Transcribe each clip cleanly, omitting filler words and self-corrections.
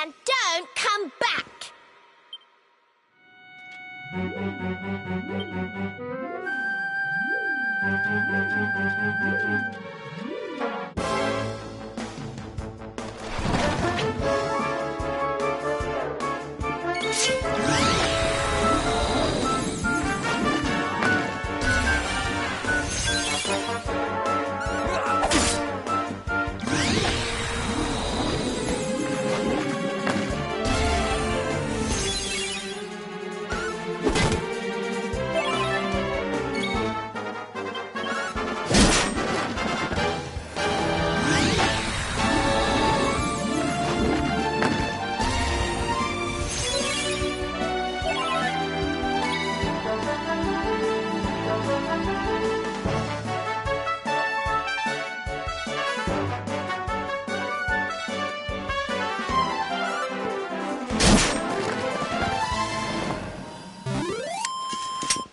And don't come back!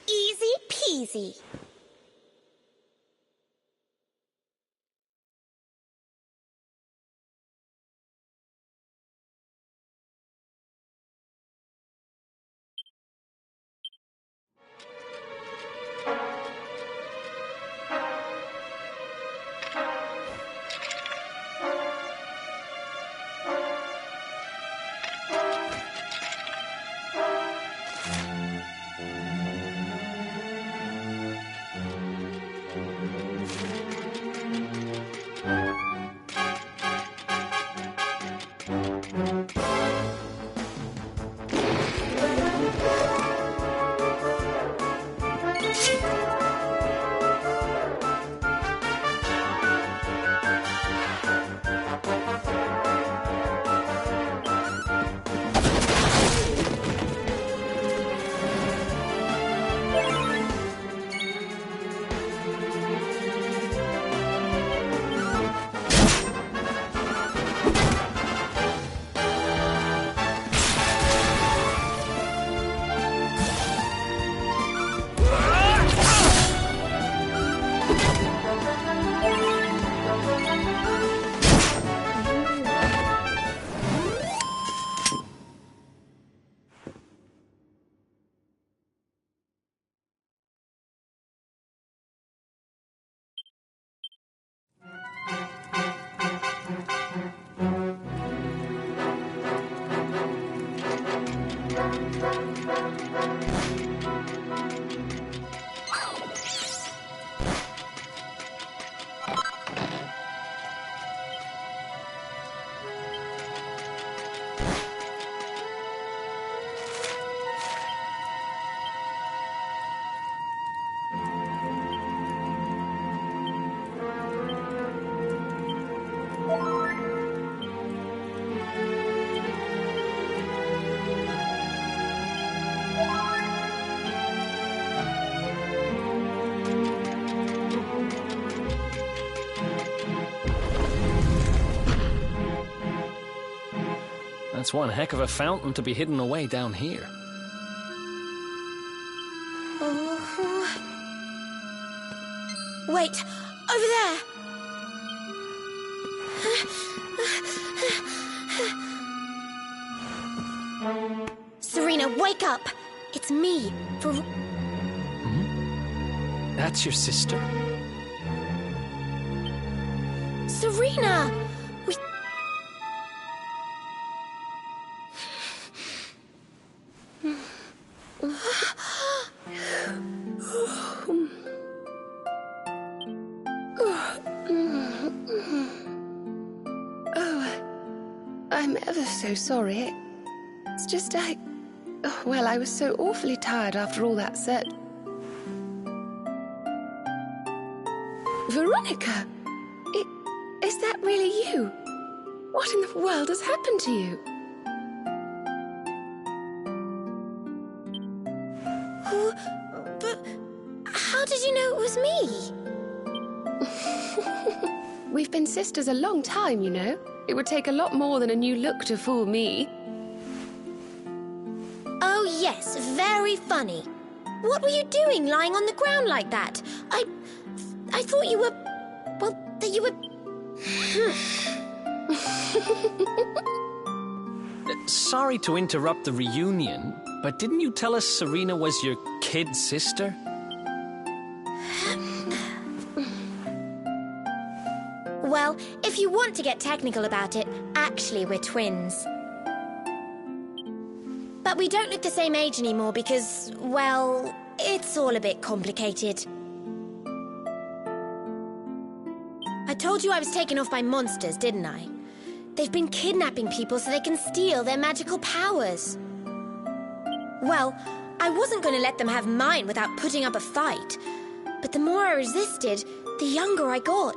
Easy peasy. That's one heck of a fountain to be hidden away down here. Wait, over there! Serena, wake up! It's me, That's your sister? Serena! I'm ever so sorry. It's just well, I was so awfully tired after all that set. Veronica! Is that really you? What in the world has happened to you? But how did you know it was me? We've been sisters a long time, you know. It would take a lot more than a new look to fool me. Oh yes, very funny. What were you doing lying on the ground like that? I thought you were... Well, that you were... Sorry to interrupt the reunion, but didn't you tell us Serena was your kid sister? Well, if you want to get technical about it, actually we're twins. But we don't look the same age anymore because, well, it's all a bit complicated. I told you I was taken off by monsters, didn't I? They've been kidnapping people so they can steal their magical powers. Well, I wasn't going to let them have mine without putting up a fight. But the more I resisted, the younger I got.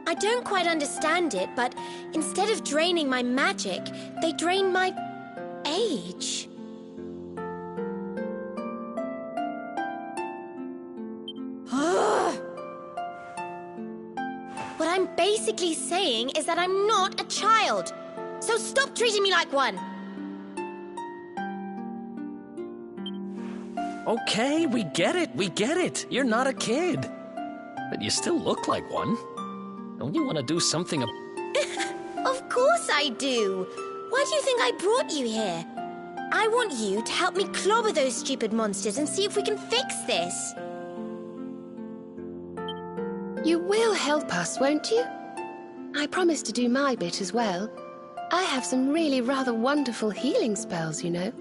I don't quite understand it, but instead of draining my magic, they drained my age. What I'm basically saying is that I'm not a child. So stop treating me like one. Okay, we get it. You're not a kid. But you still look like one. Don't you want to do something Of course I do. Why do you think I brought you here? I want you to help me clobber those stupid monsters and see if we can fix this. You will help us, won't you? I promise to do my bit as well. I have some really rather wonderful healing spells, you know.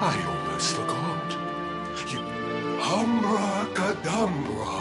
I almost forgot. You Humracadabra.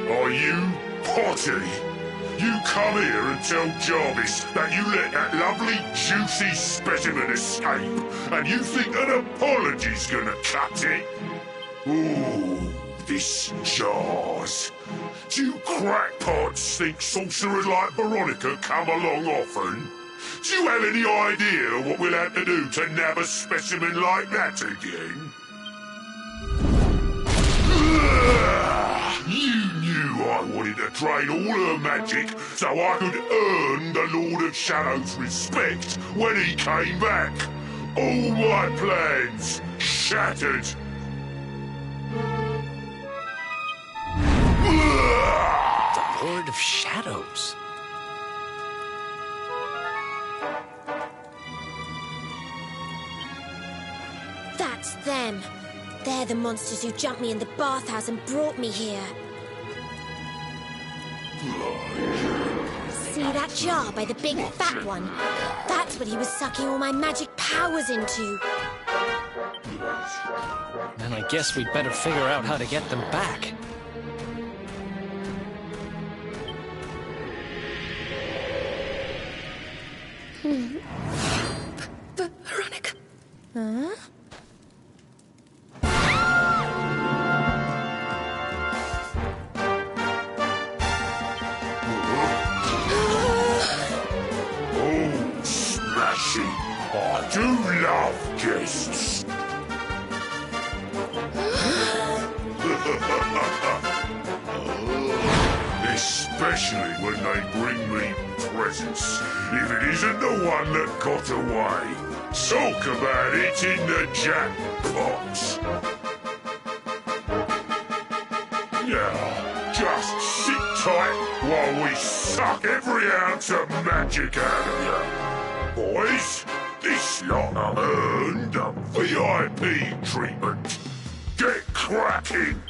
Are you Potty? You come here and tell Jarvis that you let that lovely, juicy specimen escape, and you think an apology's gonna cut it? Ooh, this jars. Do you crackpots think sorcerers like Veronica come along often? Do you have any idea what we'll have to do to nab a specimen like that again? You knew I wanted to drain all her magic so I could earn the Lord of Shadow's respect when he came back. All my plans shattered. The Lord of Shadows? That's them. They're the monsters who jumped me in the bathhouse and brought me here. See that jar by the big fat one? That's what he was sucking all my magic powers into. Then I guess we'd better figure out how to get them back. Veronica. Huh? Oh, smashing! I do love guests. Especially when they bring me presents. If it isn't the one that got away. Talk about it in the jackpot. Now, just sit tight while we suck every ounce of magic out of you. Boys, this lot have earned a VIP treatment. Get cracking!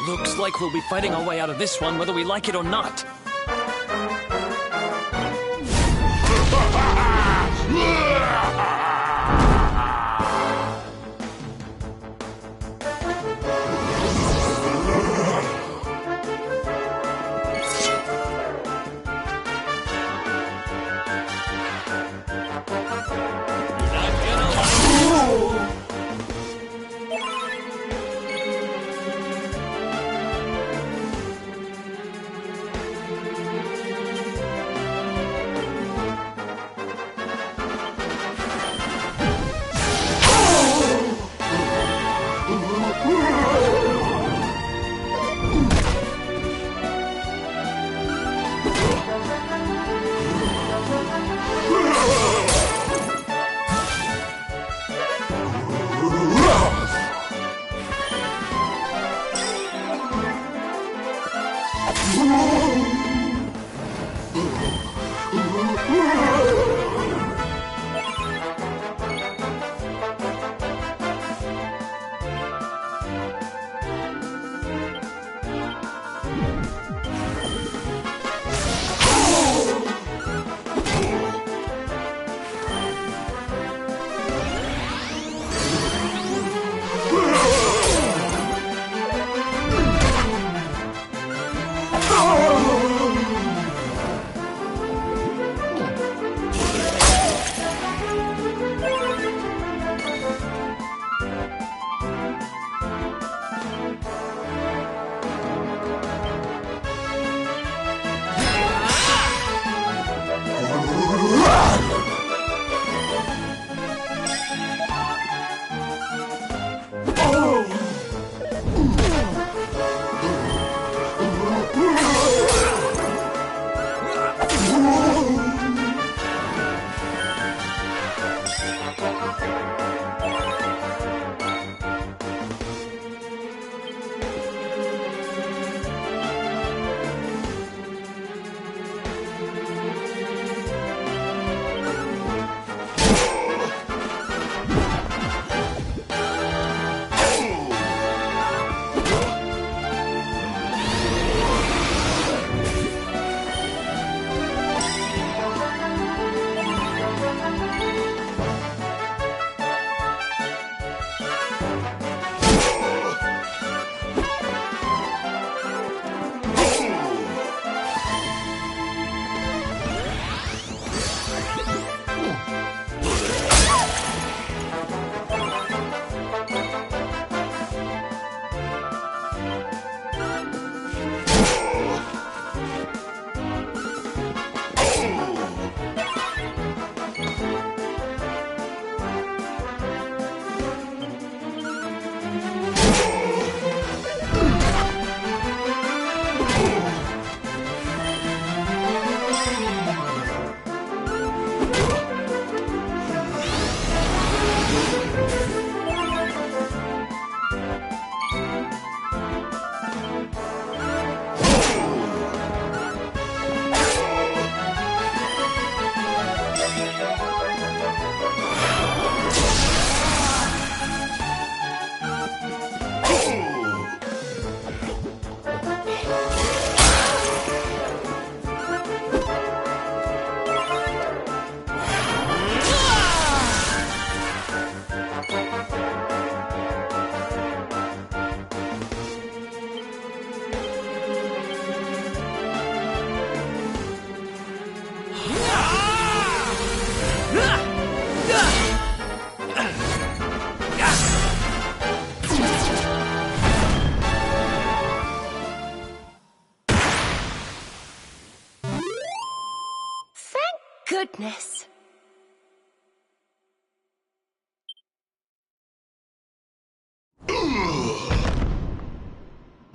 Looks like we'll be fighting our way out of this one whether we like it or not.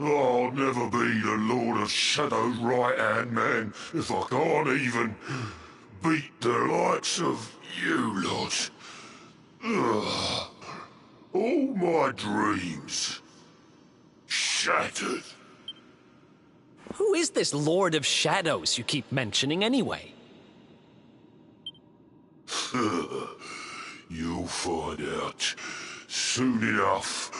I'll never be the Lord of Shadow's right-hand man if I can't even beat the likes of you lot. Ugh. All my dreams shattered. Who is this Lord of Shadows you keep mentioning anyway? You'll find out soon enough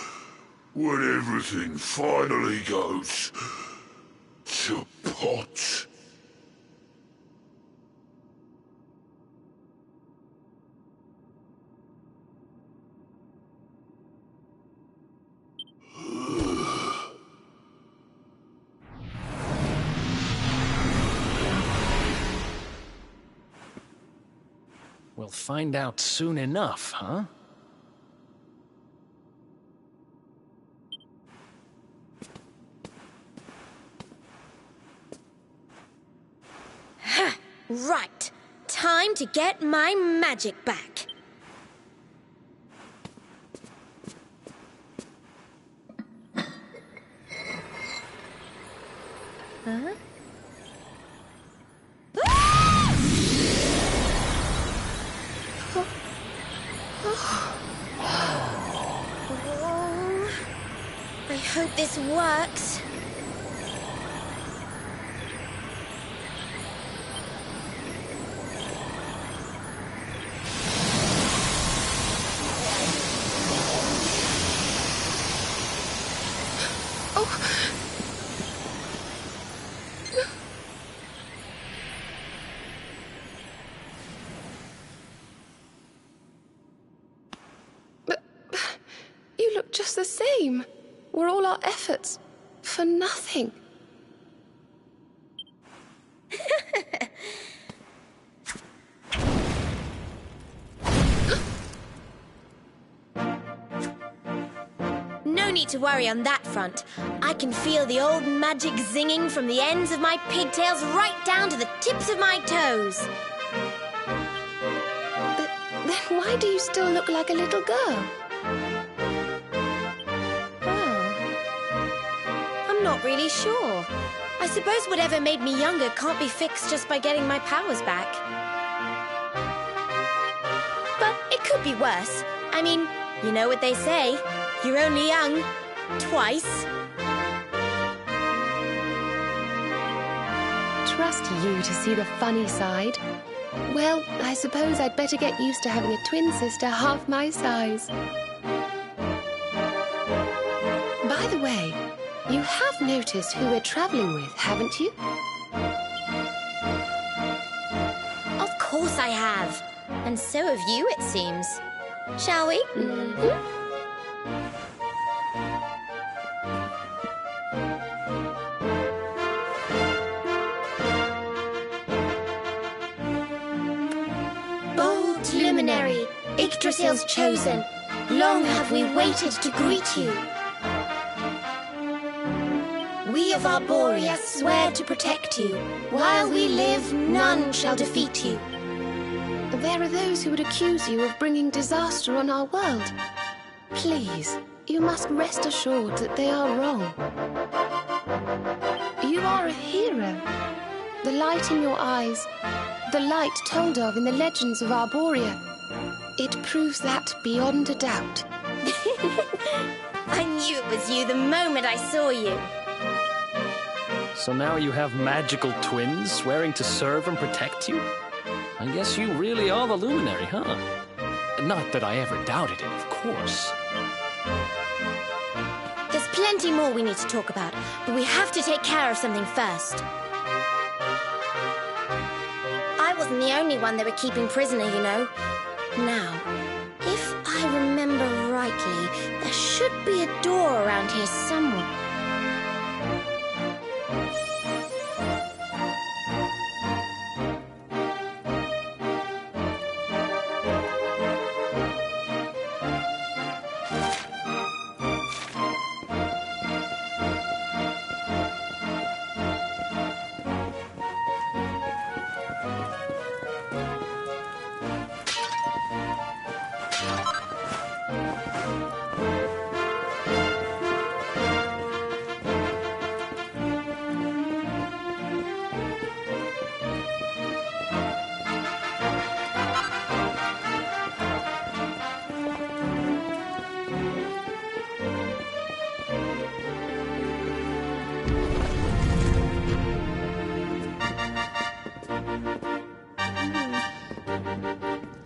when everything finally goes to pot. We'll find out soon enough, huh? Right. Time to get my magic back. Huh? I hope this works. You look just the same. Were all our efforts for nothing? No need to worry on that front. I can feel the old magic zinging from the ends of my pigtails right down to the tips of my toes. Then why do you still look like a little girl? I'm not really sure. I suppose whatever made me younger can't be fixed just by getting my powers back. But it could be worse. I mean, you know what they say. You're only young twice. Trust you to see the funny side. Well, I suppose I'd better get used to having a twin sister half my size. By the way, you have noticed who we're traveling with, haven't you? Of course I have. And so have you, it seems. Shall we? Mm-hmm. Bold luminary, Yggdrasil's chosen, long have we waited to greet you. We of Arborea swear to protect you. While we live, none shall defeat you. There are those who would accuse you of bringing disaster on our world. Please, you must rest assured that they are wrong. You are a hero. The light in your eyes, the light told of in the legends of Arborea, it proves that beyond a doubt. I knew it was you the moment I saw you. So now you have magical twins swearing to serve and protect you? I guess you really are the Luminary, huh? Not that I ever doubted it, of course. There's plenty more we need to talk about, but we have to take care of something first. I wasn't the only one they were keeping prisoner, you know. Now, if I remember rightly, there should be a door around here somewhere.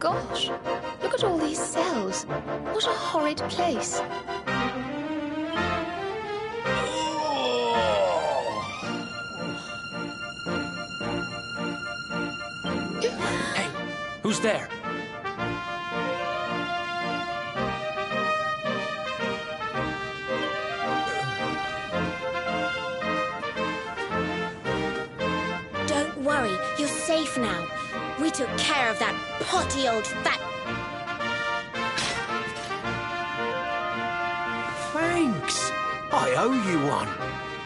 gosh, look at all these cells. What a horrid place. Hey, who's there? Don't worry, you're safe now. We took care of that potty old fat... Thanks. I owe you one.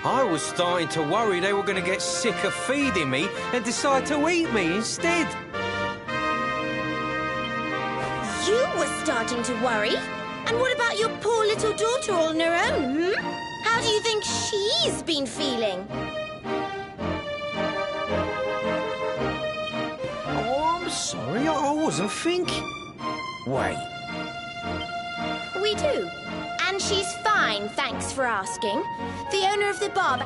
I was starting to worry they were going to get sick of feeding me and decide to eat me instead. You were starting to worry? And what about your poor little daughter all on her own, How do you think she's been feeling? Oh, I'm sorry. I wasn't thinking. Wait. We do. And she's fine, thanks for asking. The owner of the bar...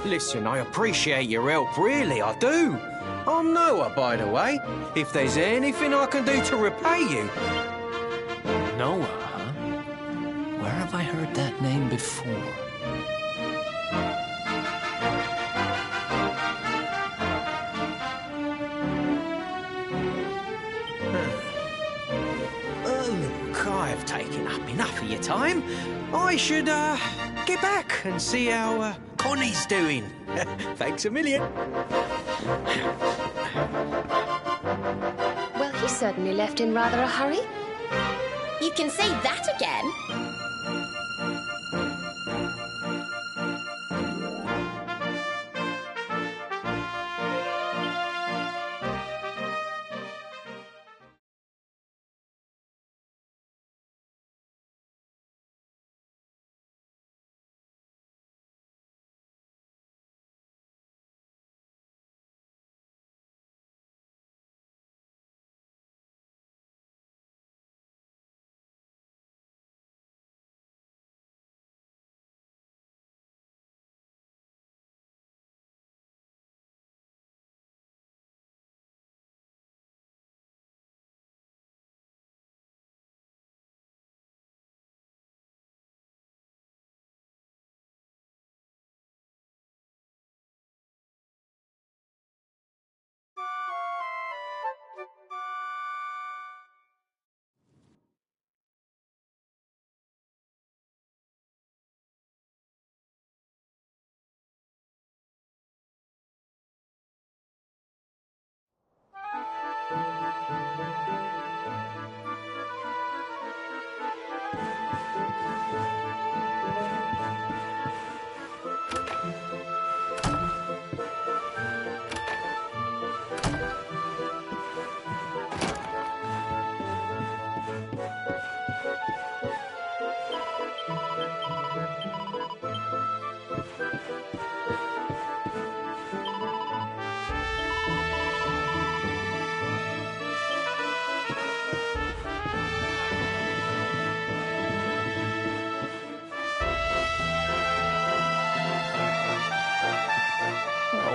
Listen, I appreciate your help, really, I do. I'm Noah, by the way. If there's anything I can do to repay you... Noah, huh? Where have I heard that name before? Look, I've taken up enough of your time. I should, get back and see how, Connie's doing. Thanks a million. Well, he certainly left in rather a hurry. You can say that again.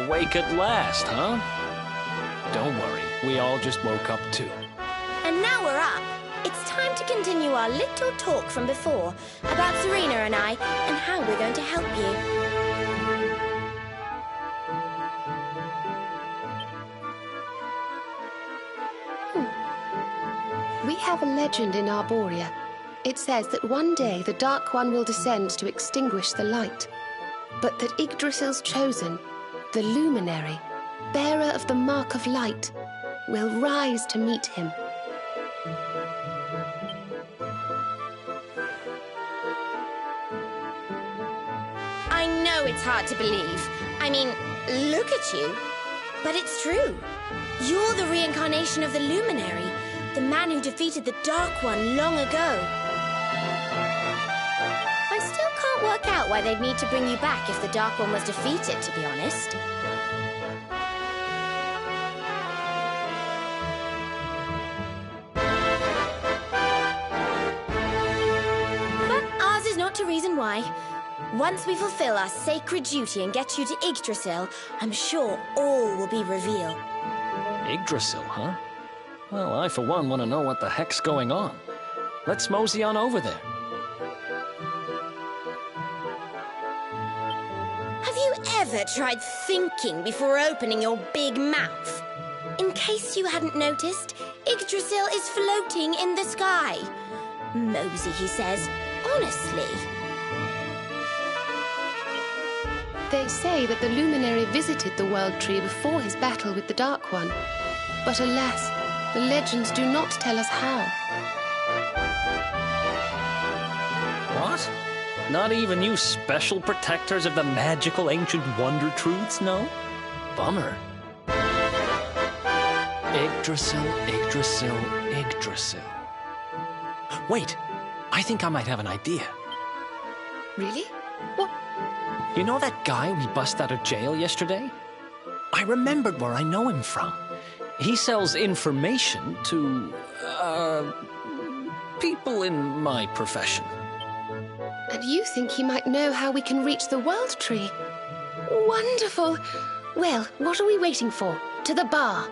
Awake at last, huh? Don't worry, we all just woke up too. And now we're up. It's time to continue our little talk from before about Serena and I and how we're going to help you. We have a legend in Arboria. It says that one day the Dark One will descend to extinguish the light, but that Yggdrasil's chosen, the Luminary, bearer of the Mark of Light, will rise to meet him. I know it's hard to believe. I mean, look at you. But it's true. You're the reincarnation of the Luminary, the man who defeated the Dark One long ago. I still can't work out why they'd need to bring you back if the Dark One was defeated, to be honest. But ours is not to reason why. Once we fulfill our sacred duty and get you to Yggdrasil, I'm sure all will be revealed. Yggdrasil, huh? Well, I for one want to know what the heck's going on. Let's mosey on over there. Have you ever tried thinking before opening your big mouth? In case you hadn't noticed, Yggdrasil is floating in the sky. Mosey, he says. Honestly. They say that the Luminary visited the World Tree before his battle with the Dark One. But alas, the legends do not tell us how. What? Not even you special protectors of the magical ancient wonder truths know? Bummer. Yggdrasil, Yggdrasil, Yggdrasil. Wait, I think I might have an idea. Really? What? You know that guy we bust out of jail yesterday? I remembered where I know him from. He sells information to, people in my profession. And you think he might know how we can reach the World Tree? Wonderful! Well, what are we waiting for? To the bar.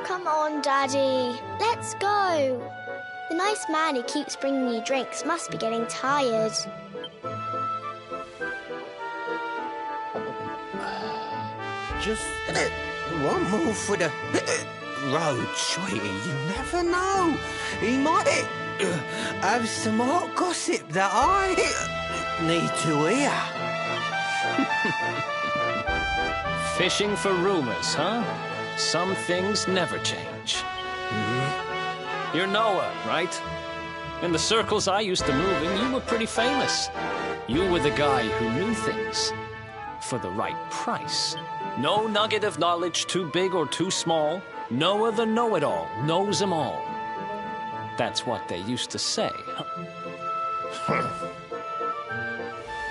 Come on, Daddy. Let's go. The nice man who keeps bringing you drinks must be getting tired. Just one more for the road, sweetie. You never know. He might have some hot gossip that I need to hear. Fishing for rumors, huh? Some things never change. You're Noah, right? In the circles I used to move in, you were pretty famous. You were the guy who knew things. For the right price. No nugget of knowledge too big or too small. Noah the know-it-all knows them all. That's what they used to say.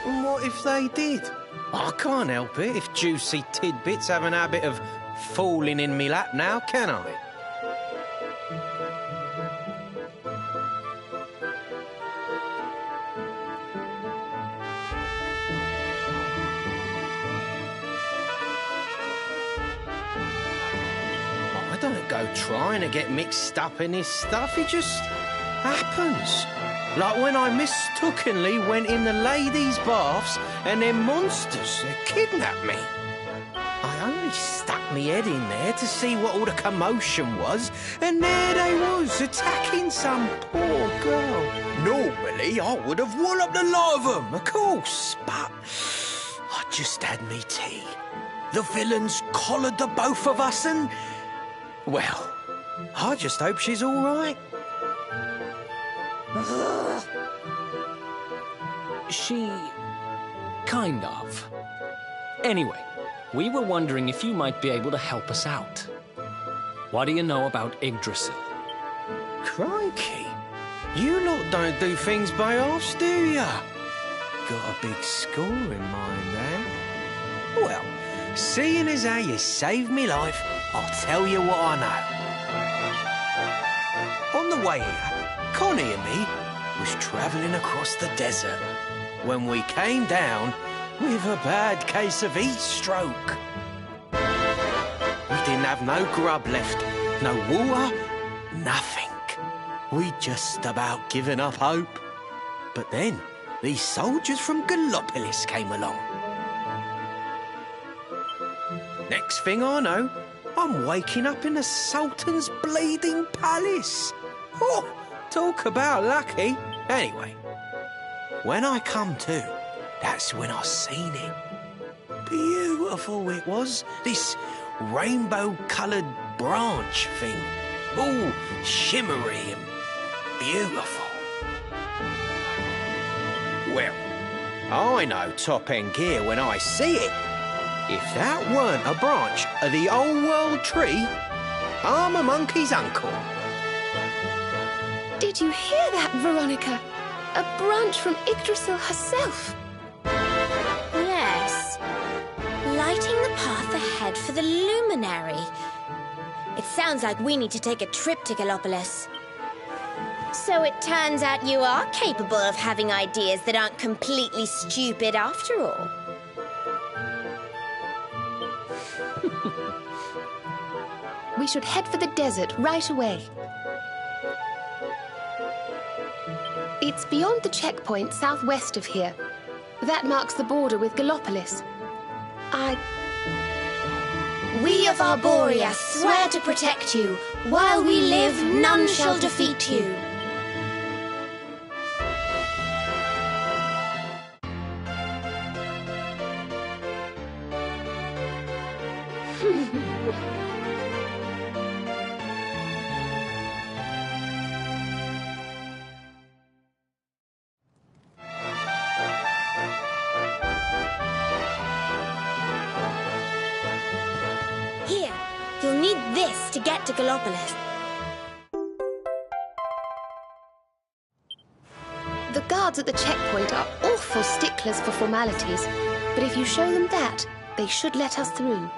And what if they did? I can't help it if juicy tidbits have an habit of falling in me lap now, can I? I don't go trying to get mixed up in this stuff, it just happens. Like when I mistakenly went in the ladies' baths and them monsters kidnapped me. I only stuck me head in there to see what all the commotion was, and there they was, attacking some poor girl. Normally, I would have walloped the lot of them, of course, but I just had me tea. The villains collared the both of us and... well, I just hope she's all right. She... kind of. Anyway, we were wondering if you might be able to help us out. What do you know about Yggdrasil? Crikey. You lot don't do things by halves, do ya? Got a big score in mind, then? Well, seeing as how you saved me life, I'll tell you what I know. On the way here, Connie and me was travelling across the desert when we came down with a bad case of heat stroke. We didn't have no grub left, no water, nothing. We'd just about given up hope. But then these soldiers from Gallopolis came along. Next thing I know, I'm waking up in the Sultan's bleeding palace. Oh, talk about lucky. Anyway, when I come to, that's when I seen it. Beautiful it was, this rainbow-coloured branch thing. all shimmery and beautiful. Well, I know top-end gear when I see it. If that weren't a branch of the old world tree, I'm a monkey's uncle. Did you hear that, Veronica? A branch from Yggdrasil herself. Yes. Lighting the path ahead for the luminary. It sounds like we need to take a trip to Gallopolis. So it turns out you are capable of having ideas that aren't completely stupid after all. We should head for the desert right away. It's beyond the checkpoint southwest of here. That marks the border with Gallopolis. We of Arboria swear to protect you. While we live, none shall defeat you. Here, you'll need this to get to Gallopolis. The guards at the checkpoint are awful sticklers for formalities, but if you show them that, they should let us through.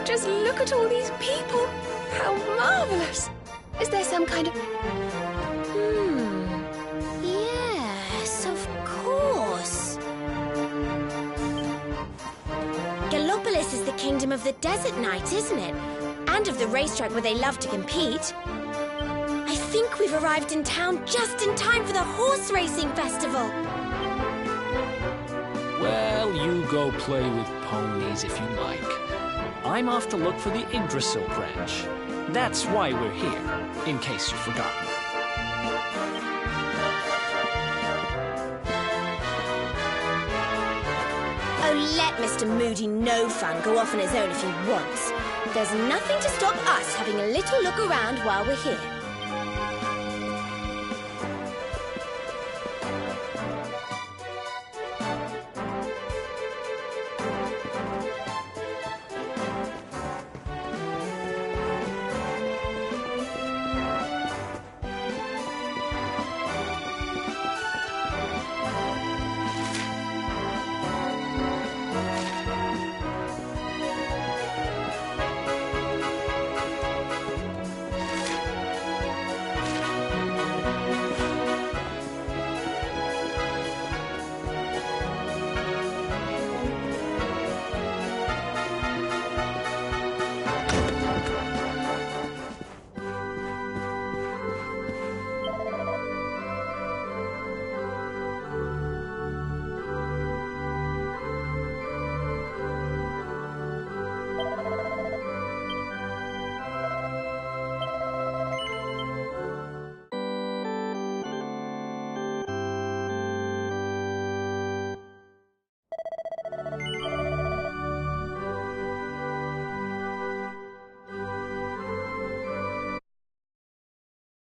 Just look at all these people. How marvellous. Is there some kind of... Yes, of course. Gallopolis is the kingdom of the Desert Knight, isn't it? And of the racetrack where they love to compete. I think we've arrived in town just in time for the horse racing festival. Well, you go play with ponies if you like. I'm off to look for the Yggdrasil branch. That's why we're here, in case you've forgotten. Oh, let Mr. Moody No Fun go off on his own if he wants. There's nothing to stop us having a little look around while we're here.